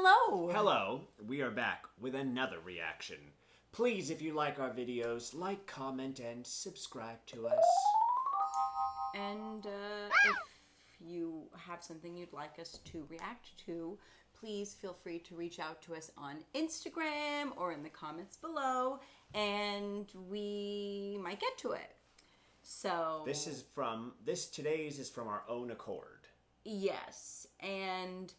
hello! Hello, we are back with another reaction. Please, if you like our videos, like, comment, and subscribe to us. And if you have something you'd like us to react to, please feel free to reach out to us on Instagram or in the comments below, and we might get to it. So today's is from our own accord. Yes, and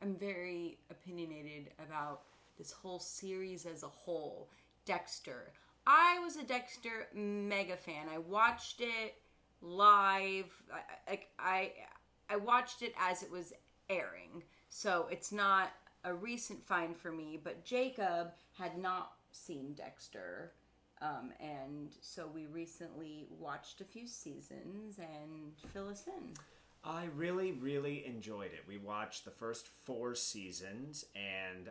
I'm very opinionated about this whole series as a whole. Dexter. I was a Dexter mega fan. I watched it live. I watched it as it was airing. So it's not a recent find for me, but Jacob had not seen Dexter. And so we recently watched a few seasons, and fill us in. I really, really enjoyed it. We watched the first 4 seasons, and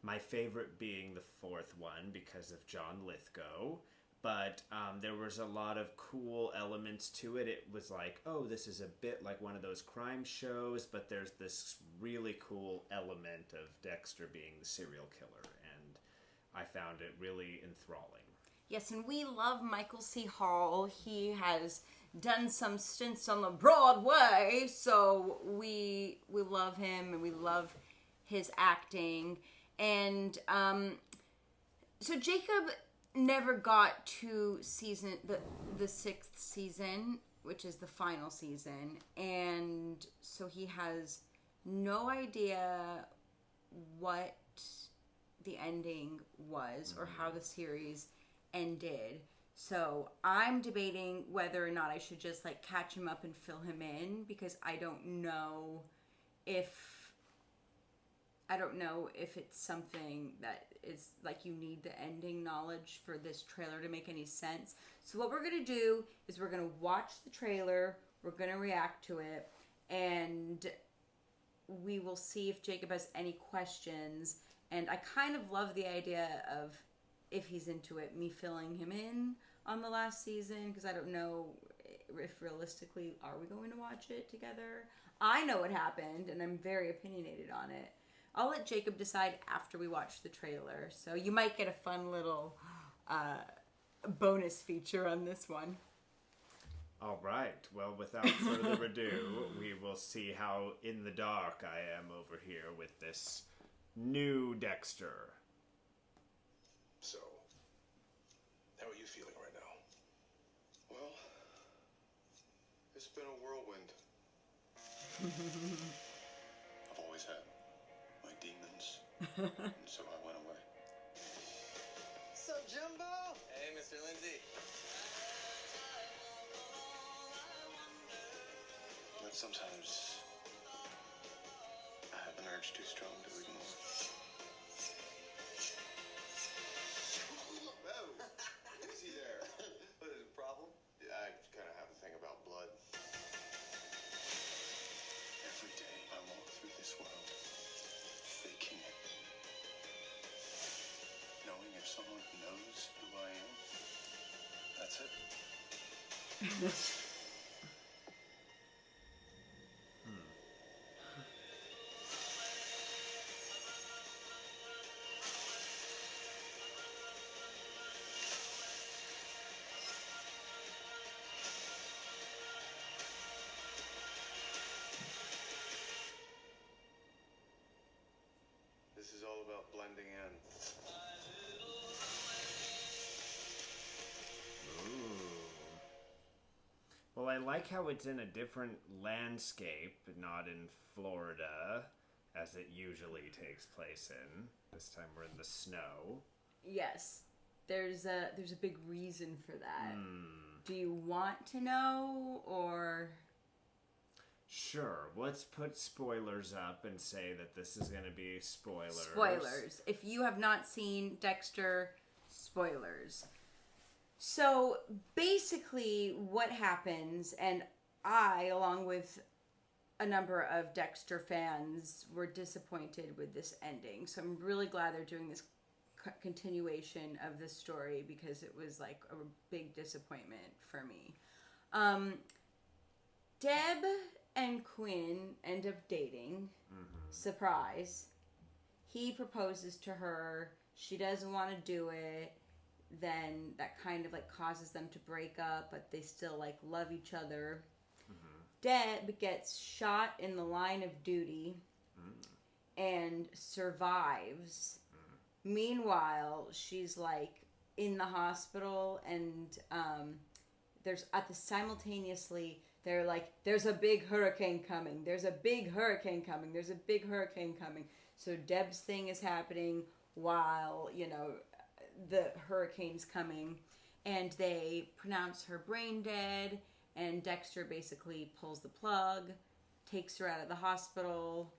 my favorite being the 4th one because of John Lithgow. But there was a lot of cool elements to it. It was like, oh, this is a bit like one of those crime shows, but there's this really cool element of Dexter being the serial killer, and I found it really enthralling. Yes, and we love Michael C. Hall. He has done some stints on the Broadway, so we love him and we love his acting. And so Jacob never got to the 6th season, which is the final season, and so he has no idea what the ending was or how the series ended. So I'm debating whether or not I should just like catch him up and fill him in, because I don't know if it's something that is like you need the ending knowledge for this trailer to make any sense. So what we're going to do is we're going to watch the trailer, we're going to react to it, and we will see if Jacob has any questions. And I kind of love the idea of, if he's into it, me filling him in on the last season, because I don't know if realistically are we going to watch it together. I know what happened, and I'm very opinionated on it. I'll let Jacob decide after we watch the trailer, so you might get a fun little bonus feature on this one. All right, well, without further ado, we will see how in the dark I am over here with this new Dexter. So, how are you feeling right now? Well, it's been a whirlwind. I've always had my demons, and so I went away. So, Jumbo? Hey, Mr. Lindsay. But sometimes I have an urge too strong to ignore. Easy there. What is the problem? Yeah, I kind of have a thing about blood. Every day I walk through this world, faking it. Knowing if someone knows who I am, that's it. This is all about blending in. Well, I like how it's in a different landscape, not in Florida, as it usually takes place in. This time we're in the snow. Yes, there's a big reason for that. Do you want to know, or? Sure, let's put spoilers up and say that this is going to be spoilers. Spoilers. If you have not seen Dexter, spoilers. So basically what happens, and I, along with a number of Dexter fans, were disappointed with this ending. So I'm really glad they're doing this continuation of this story, because it was like a big disappointment for me. Deb and Quinn end up dating. Surprise. He proposes to her. She doesn't want to do it. Then that kind of like causes them to break up, but they still like love each other. Deb gets shot in the line of duty and survives. Meanwhile, she's like in the hospital, and there's simultaneously they're like, there's a big hurricane coming. There's a big hurricane coming. There's a big hurricane coming. So Deb's thing is happening while, the hurricane's coming, and they pronounce her brain dead, and Dexter basically pulls the plug, takes her out of the hospital,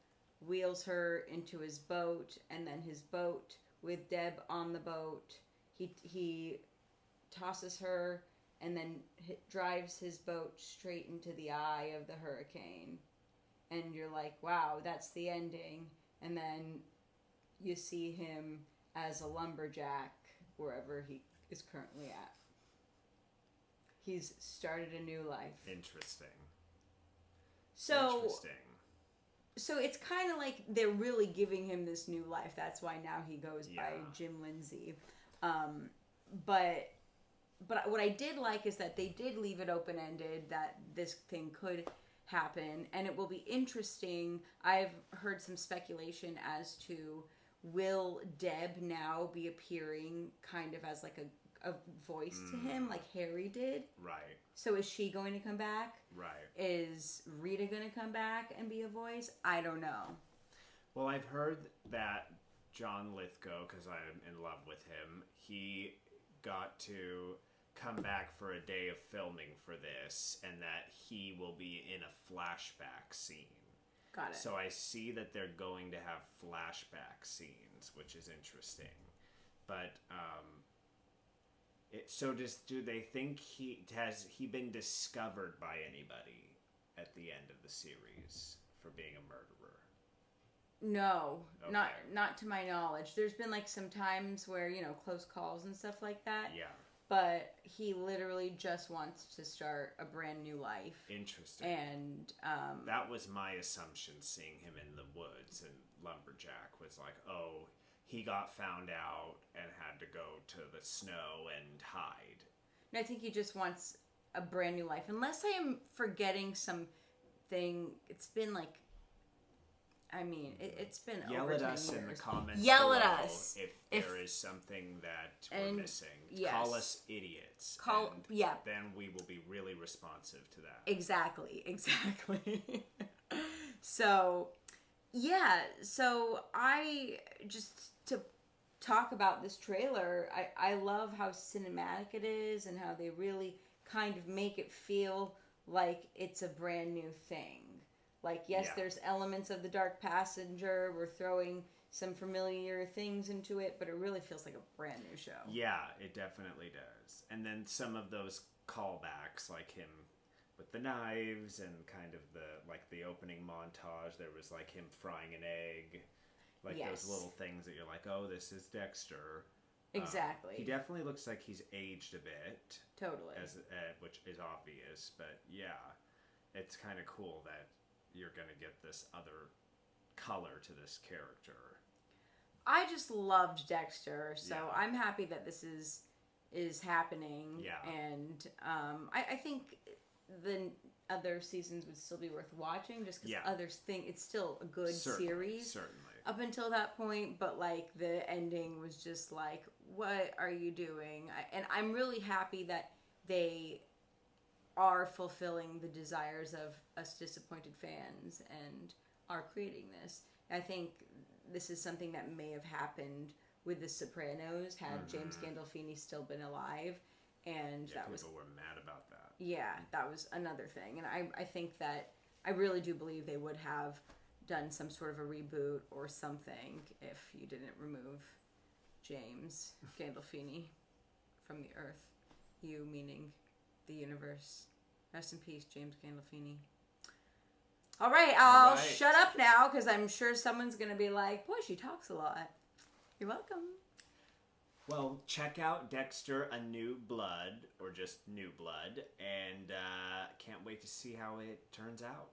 wheels her into his boat, and then his boat with Deb on the boat, he tosses her and then drives his boat straight into the eye of the hurricane. And you're like, wow, that's the ending. And then you see him as a lumberjack wherever he is currently at. He's started a new life. Interesting. So it's kind of like they're really giving him this new life. That's why now he goes by Jim Lindsay. But what I did like is that they did leave it open-ended, that this thing could happen. And it will be interesting. I've heard some speculation as to, will Deb now be appearing kind of as like a voice to him, like Harry did? Right. So is she going to come back? Right. Is Rita going to come back and be a voice? I don't know. Well, I've heard that John Lithgow, because I'm in love with him, he got to come back for a day of filming for this, and that he will be in a flashback scene. Got it. So I see that they're going to have flashback scenes, which is interesting. But do they think has he been discovered by anybody at the end of the series for being a murderer? No, Okay. not to my knowledge. There's been like some times where, close calls and stuff like that. Yeah. But he literally just wants to start a brand new life. Interesting. And that was my assumption, seeing him in the woods, and Lumberjack was like, oh, he got found out and had to go to the snow and hide. No, I think he just wants a brand new life. Unless I am forgetting something. It's been like, it's been Yell over 10 at years. us in the comments Yell below at us if there is something that we're missing. yes. Call us idiots. Then we will be really responsive to that. Exactly. So I just, to talk about this trailer, I love how cinematic it is and how they really kind of make it feel like it's a brand new thing. Like, yes, there's elements of The Dark Passenger. We're throwing some familiar things into it, but it really feels like a brand new show. Yeah, it definitely does. And then some of those callbacks, like him with the knives and kind of the opening montage, there was like him frying an egg. Like those little things that you're like, oh, this is Dexter. Exactly. He definitely looks like he's aged a bit. Totally. Which is obvious, but yeah, it's kind of cool that you're going to get this other color to this character. I just loved Dexter, so I'm happy that this is happening. Yeah. And I think the other seasons would still be worth watching, just because others think it's still a good series. Certainly. Up until that point, but like the ending was just like, what are you doing? And I'm really happy that they are fulfilling the desires of us disappointed fans and are creating this. I think this is something that may have happened with The Sopranos had James Gandolfini still been alive, and people were mad about that. Yeah, that was another thing. And I think that I really do believe they would have done some sort of a reboot or something if you didn't remove James Gandolfini from the earth. You meaning the universe. Rest in peace, James Gandolfini. All right, I'll shut up now because I'm sure someone's going to be like, boy, she talks a lot. You're welcome. Well, check out Dexter, A New Blood, or just New Blood, and can't wait to see how it turns out.